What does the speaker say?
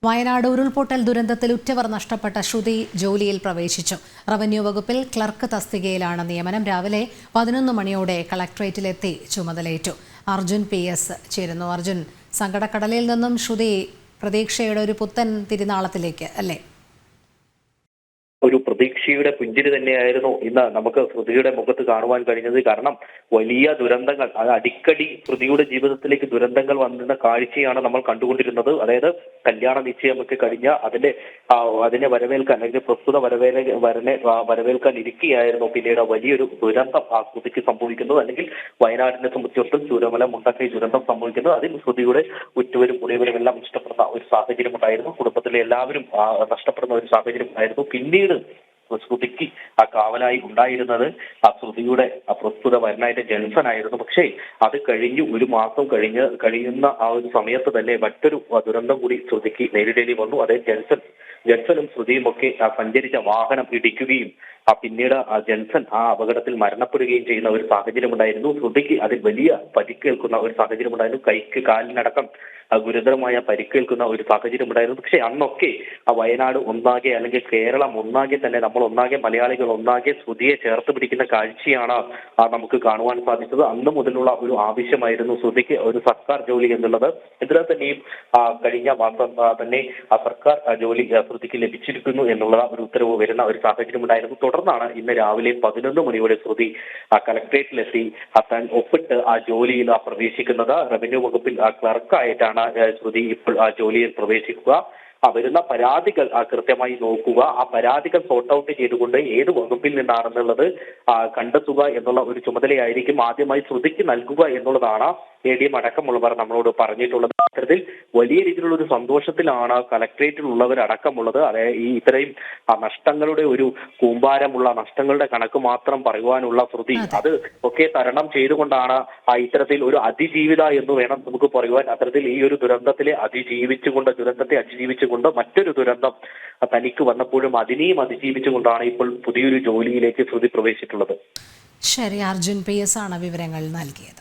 വയനാട് ഉരുൾപൊട്ടൽ ദുരന്തത്തിൽ ഉറ്റവർ നഷ്ടപ്പെട്ട ശ്രുതി ജോലിയിൽ പ്രവേശിച്ചു. റവന്യൂ വകുപ്പിൽ ക്ലർക്ക് തസ്തികയിലാണ് നിയമനം. രാവിലെ 11 മണിയോടെ കളക്ടറേറ്റിലെത്തി ചുമതലയേറ്റു. അർജുൻ PS ചേരുന്നു. അർജുൻ, സങ്കടക്കടലിൽ നിന്നും ശ്രുതി പ്രതീക്ഷയുടെ ഒരു പുത്തൻ തിരുനാളത്തിലേക്ക് അല്ലേ? ഒരു പ്രതീക്ഷയുടെ പുഞ്ചിരി തന്നെയായിരുന്നു ഇന്ന് നമുക്ക് ശ്രുതിയുടെ മുഖത്ത് കാണുവാൻ കഴിഞ്ഞത്. കാരണം വലിയ ദുരന്തങ്ങൾ, അത് അടിക്കടി ശ്രുതിയുടെ ജീവിതത്തിലേക്ക് ദുരന്തങ്ങൾ വന്നിരുന്ന കാഴ്ചയാണ് നമ്മൾ കണ്ടുകൊണ്ടിരുന്നത്. അതായത് കല്യാണ നിശ്ചയമൊക്കെ കഴിഞ്ഞ അതിനെ വരവേൽക്കാൻ, അല്ലെങ്കിൽ പ്രസ്തുത വരവേൽക്കാൻ ഇരിക്കുകയായിരുന്നു പിന്നീട് വലിയൊരു ദുരന്തം ആ ശ്രുതിക്ക് സംഭവിക്കുന്നത്. അല്ലെങ്കിൽ വയനാടിനെ സംബന്ധിച്ചിടത്തോളം ചൂരമല മുണ്ടക്കൈ ദുരന്തം സംഭവിക്കുന്നത്. അതിൽ ശ്രുതിയുടെ ഉറ്റവരും ഉടയവരും എല്ലാം നഷ്ടപ്പെടുന്ന ഒരു സാഹചര്യം ഉണ്ടായിരുന്നു. കുടുംബത്തിലെ എല്ലാവരും നഷ്ടപ്പെടുന്ന ഒരു സാഹചര്യം ഉണ്ടായിരുന്നു. പിന്നീട് ശ്രുതിക്ക് ആ കാവലായി ഉണ്ടായിരുന്നത് ആ ശ്രുതിയുടെ പ്രസ്തുത വരനായിട്ട് ജെൻസൺ ആയിരുന്നു. പക്ഷേ അത് കഴിഞ്ഞ് ഒരു മാസം കഴിയുന്ന ആ ഒരു സമയത്ത് തന്നെ മറ്റൊരു ദുരന്തം കൂടി ശ്രുതിക്ക് നേരിടേണ്ടി വന്നു. അതായത് ജെൻസനും ശ്രുതിയും ഒക്കെ സഞ്ചരിച്ച വാഹനം ഇടിക്കുകയും പിന്നീട് ജെൻസൺ ആ അപകടത്തിൽ മരണപ്പെടുകയും ചെയ്യുന്ന ഒരു സാഹചര്യം ഉണ്ടായിരുന്നു. ശ്രുതിക്ക് അതിൽ വലിയ പരിക്കേൽക്കുന്ന ഒരു സാഹചര്യം ഉണ്ടായിരുന്നു. കൈക്ക് കാലിനടക്കം ഗുരുതരമായ പരിക്കേൽക്കുന്ന ഒരു സാഹചര്യം ഉണ്ടായിരുന്നു. പക്ഷെ അന്നൊക്കെ വയനാട് ഒന്നാകെ, അല്ലെങ്കിൽ കേരളം ഒന്നാകെ തന്നെ, നമ്മൾ ഒന്നാകെ, മലയാളികൾ ഒന്നാകെ ശ്രുതിയെ ചേർത്ത് പിടിക്കുന്ന കാഴ്ചയാണ് നമുക്ക് കാണുവാൻ സാധിച്ചത്. അന്ന് മുതലുള്ള ഒരു ആവശ്യമായിരുന്നു ശ്രുതിക്ക് ഒരു സർക്കാർ ജോലി എന്നുള്ളത്. എന്തിനാ തന്നെയും കഴിഞ്ഞ മാസം തന്നെ ആ സർക്കാർ ജോലി ശ്രുതിക്ക് ലഭിച്ചിരിക്കുന്നു എന്നുള്ള ഒരു ഉത്തരവ് വരുന്ന ഒരു സാഹചര്യം ഉണ്ടായിരുന്നു. തുടർന്നാണ് ഇന്ന് രാവിലെ 11 മണിയോടെ ശ്രുതി കളക്ടറേറ്റിലെത്തി താൻ ഒപ്പിട്ട് ആ ജോലിയിൽ പ്രവേശിക്കുന്നത്. റവന്യൂ വകുപ്പിൽ ക്ലർക്കായിട്ടാണ് ശ്രുതി ഇപ്പോൾ ആ ജോലിയിൽ പ്രവേശിക്കുക. വരുന്ന പരാതികൾ കൃത്യമായി നോക്കുക, ആ പരാതികൾ സോർട്ട് ഔട്ട് ചെയ്തുകൊണ്ട് ഏത് വകുപ്പിൽ നിന്നാണെന്നുള്ളത് കണ്ടെത്തുക എന്നുള്ള ഒരു ചുമതലയായിരിക്കും ആദ്യമായി ശ്രുതിക്ക് നൽകുക എന്നുള്ളതാണ് ADM അടക്കമുള്ളവർ നമ്മളോട് പറഞ്ഞിട്ടുള്ളത്. അത്തരത്തിൽ വലിയ രീതിയിലുള്ള ഒരു സന്തോഷത്തിലാണ് കളക്ടറേറ്റിലുള്ളവർ അടക്കമുള്ളത്. അതായത് ഈ ഇത്രയും നഷ്ടങ്ങളുടെ ഒരു കൂമ്പാരമുള്ള നഷ്ടങ്ങളുടെ കണക്ക് മാത്രം പറയുവാനുള്ള ശ്രുതി അത് ഒക്കെ തരണം ചെയ്തുകൊണ്ടാണ് ഇത്തരത്തിൽ ഒരു അതിജീവിത എന്ന് വേണം നമുക്ക് പറയുവാൻ. അത്തരത്തിൽ ഈ ഒരു ദുരന്തത്തെ അതിജീവിച്ചുകൊണ്ട് മറ്റൊരു ദുരന്തം തനിക്ക് വന്നപ്പോഴും അതിനെയും അതിജീവിച്ചുകൊണ്ടാണ് ഇപ്പോൾ പുതിയൊരു ജോലിയിലേക്ക് ശ്രുതി പ്രവേശിച്ചിട്ടുള്ളത്. ശരി, അർജുൻ PS ആണ് വിവരങ്ങൾ നൽകിയത്.